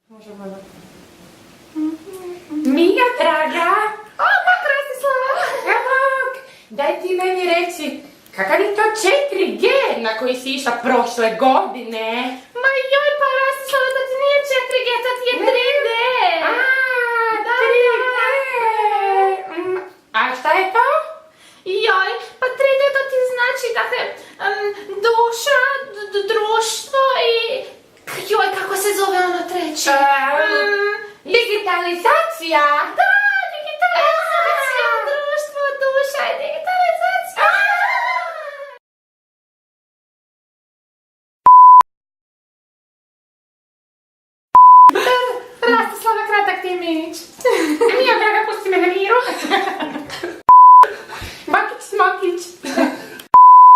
Možemo da... Mija, draga! O, pa Rastislava! Evo, daj ti meni reci, kakav je to 4G na koji si išla prošle godine? Ma joj, pa Rastislava, to ti nije 4G, to ti je 3D! Da, 3D! A šta je to? Joj, pa 3D to ti znači, dakle, duša, društvo i... Joj, kako se zove ono treće? Digitalizacija! Da, digitalizacija, društvo, duša i digitalizacija! Rastislava, kratak ti je Minić. Mija, draga, pusti me na miru.